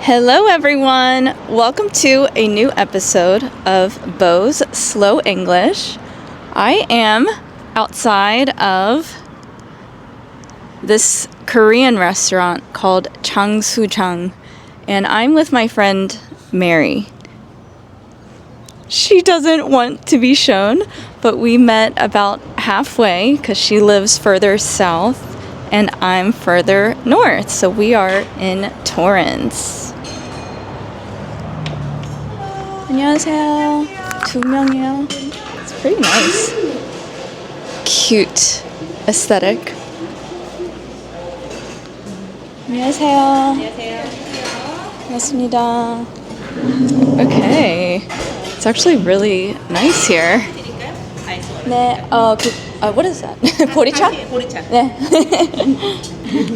Hello, everyone. Welcome to a new episode of Bo's Slow English. I am outside of this Korean restaurant called Changsuchang, and I'm with my friend Mary. She doesn't want to be shown, but we met about halfway because she lives further south and I'm further north, so we are in Torrance. 안녕하세요. 두 명이요. It's pretty nice. Cute aesthetic. 안녕하세요. 안녕하세요. 반갑습니다. Okay. It's actually really nice here. 네, what is that? 보리차? 보리차. 네.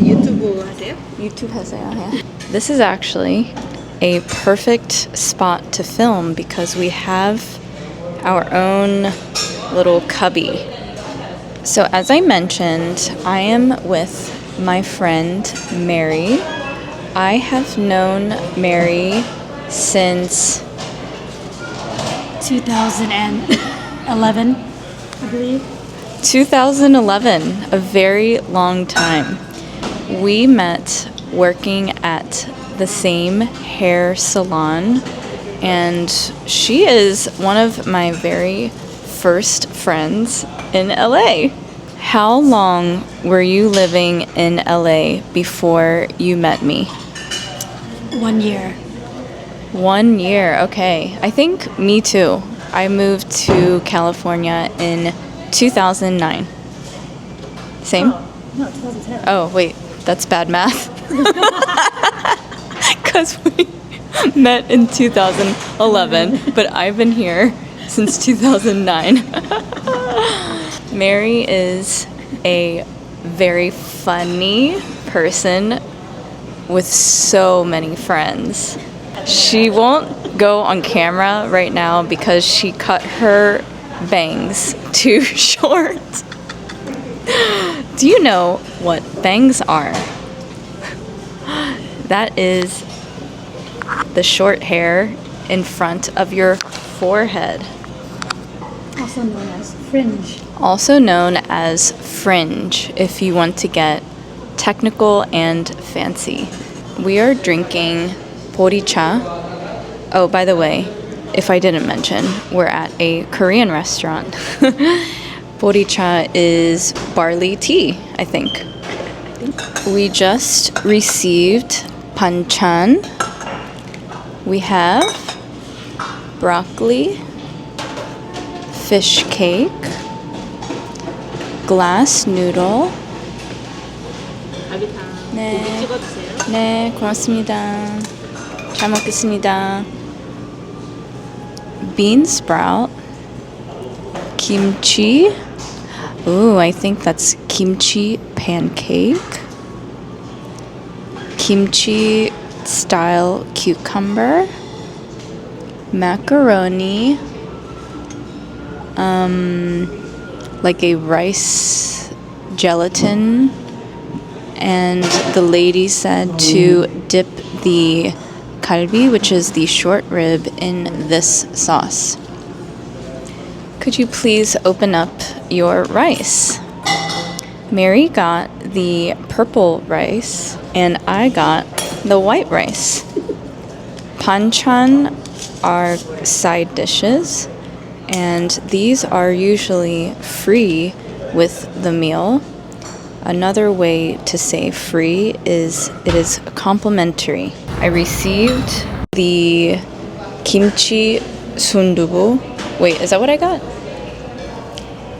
유튜브 하세요? YouTube 하세요. Yeah. This is actually a perfect spot to film because we have our own little cubby. So as I mentioned, I am with my friend Mary. I have known Mary since 2011, I believe. 2011, a very long time. We met working at the same hair salon, and she is one of my very first friends in LA. How long were you living in LA before you met me? 1 year. 1 year, okay. I think me too. I moved to California in 2009. Same? No, 2010. Oh, wait, that's bad math. Because we met in 2011, but I've been here since 2009. Mary is a very funny person with so many friends. She won't go on camera right now because she cut her bangs too short. Do you know what bangs are? That is the short hair in front of your forehead. Also known as fringe. Also known as fringe, if you want to get technical and fancy. We are drinking 보리차. Oh, by the way, if I didn't mention, we're at a Korean restaurant. 보리차 is barley tea, I think. We just received banchan. We have broccoli, fish cake, glass noodle. 네. 찍어주세요. 네, 고맙습니다. 잘 먹겠습니다. Bean sprout, kimchi. Ooh, I think that's kimchi pancake. Kimchi style cucumber. Macaroni. Like a rice gelatin. And the lady said to dip the kalbi, which is the short rib, in this sauce. Could you please open up your rice? Mary got the purple rice, and I got the white rice. Banchan are side dishes, and these are usually free with the meal. Another way to say free is it is complimentary. I received the kimchi sundubu. Wait, is that what I got?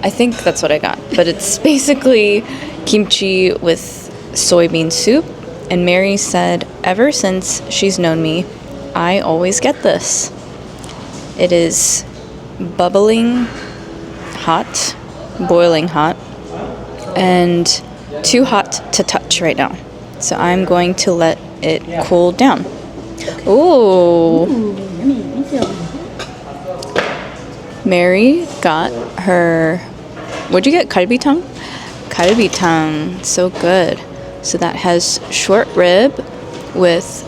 I think that's what I got. But it's basically kimchi with soybean soup. And Mary said ever since she's known me, I always get this. It is bubbling hot, boiling hot, and too hot to touch right now. So I'm going to let it cool down. Ooh. Yummy. Thank you. Mary got her, what'd you get? Kalbitang? Kalbitang. So good. So that has short rib with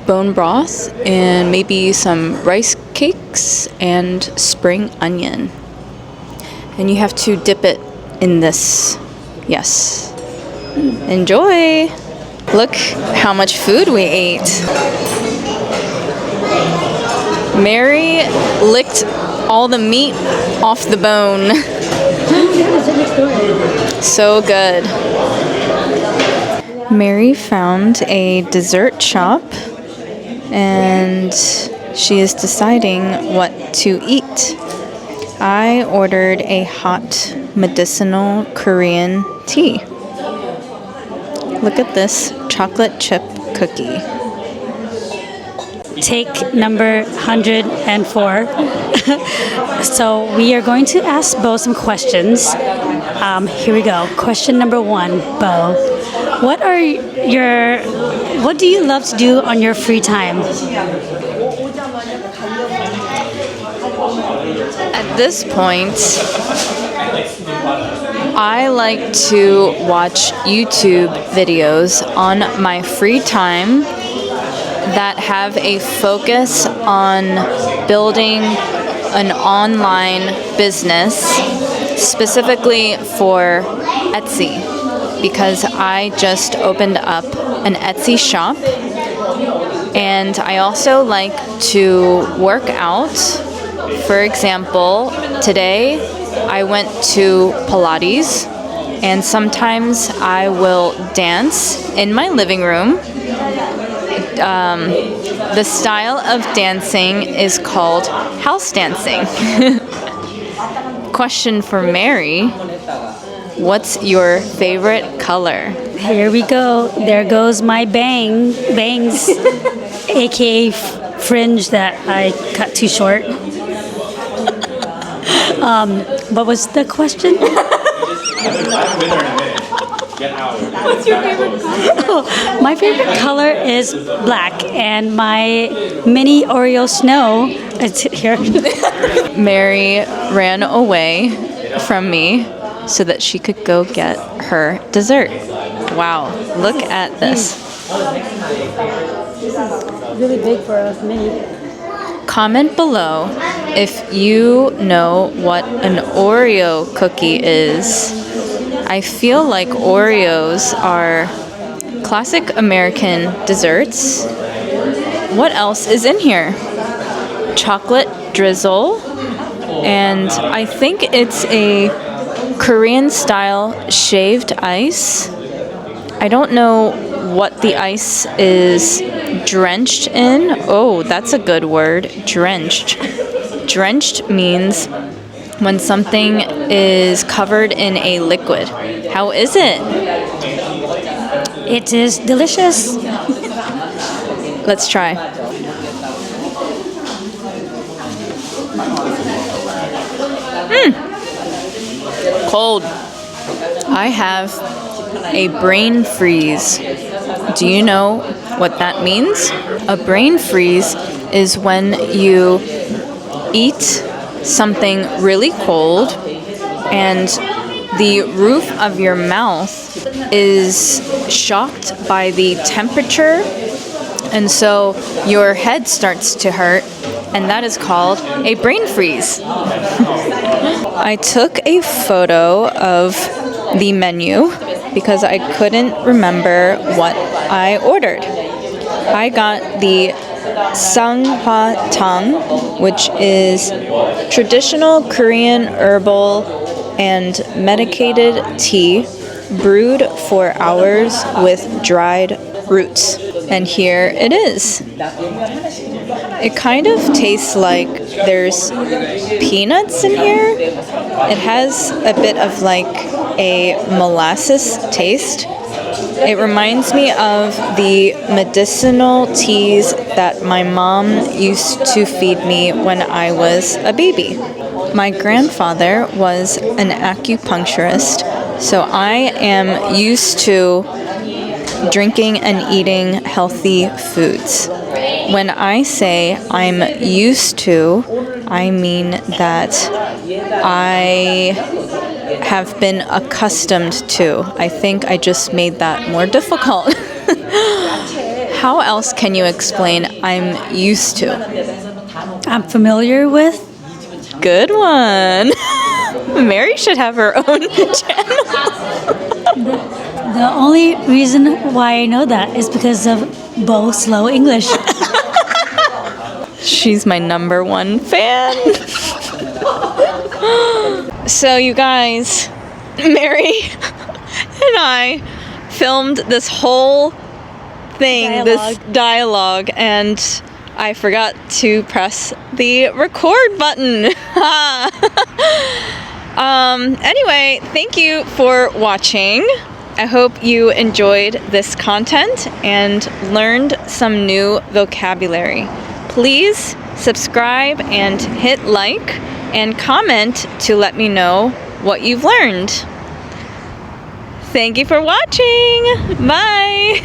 bone broth and maybe some rice cakes and spring onion. And you have to dip it in this. Yes. Enjoy! Look how much food we ate. Mary licked all the meat off the bone. So good. Mary found a dessert shop and she is deciding what to eat. I ordered a hot medicinal Korean tea. Look at this chocolate chip cookie. Take number 104. So we are going to ask Bo some questions. Here we go. Question number 1, Bo. What do you love to do on your free time? At this point, I like to watch YouTube videos on my free time that have a focus on building an online business, specifically for Etsy, because I just opened up an Etsy shop, and I also like to work out. For example, today I went to Pilates, and sometimes I will dance in my living room. The style of dancing is called house dancing. Question for Mary. What's your favorite color? Here we go. There goes my bangs, aka fringe that I cut too short. What was the question? What's your favorite color? My favorite color is black, and my mini Oreo snow. It's here. Mary ran away from me so that she could go get her dessert. Wow, look at this. Really big for a mini. Comment below if you know what an Oreo cookie is. I feel like Oreos are classic American desserts. What else is in here? Chocolate drizzle, and I think it's a Korean style shaved ice. I don't know what the ice is drenched in. Oh, that's a good word, drenched. Drenched means when something is covered in a liquid. How is it? It is delicious. Let's try. Cold. I have a brain freeze. Do you know what that means? A brain freeze is when you eat something really cold and the roof of your mouth is shocked by the temperature, and so your head starts to hurt, and that is called a brain freeze. I took a photo of the menu because I couldn't remember what I ordered. I got the Sanghwa Tang, which is traditional Korean herbal and medicated tea brewed for hours with dried roots. And here it is. It kind of tastes like there's peanuts in here. It has a bit of like a molasses taste. It reminds me of the medicinal teas that my mom used to feed me when I was a baby. My grandfather was an acupuncturist, so I am used to drinking and eating healthy foods. When I say I'm used to, I mean that I have been accustomed to. I think I just made that more difficult. How else can you explain I'm used to? I'm familiar with. Good one. Mary should have her own channel. The only reason why I know that is because of Bo Slow English. She's my #1 fan. So you guys, Mary and I filmed this whole thing, this dialogue, and I forgot to press the record button. Anyway, thank you for watching. I hope you enjoyed this content and learned some new vocabulary. Please subscribe and hit like and comment to let me know what you've learned. Thank you for watching. Bye.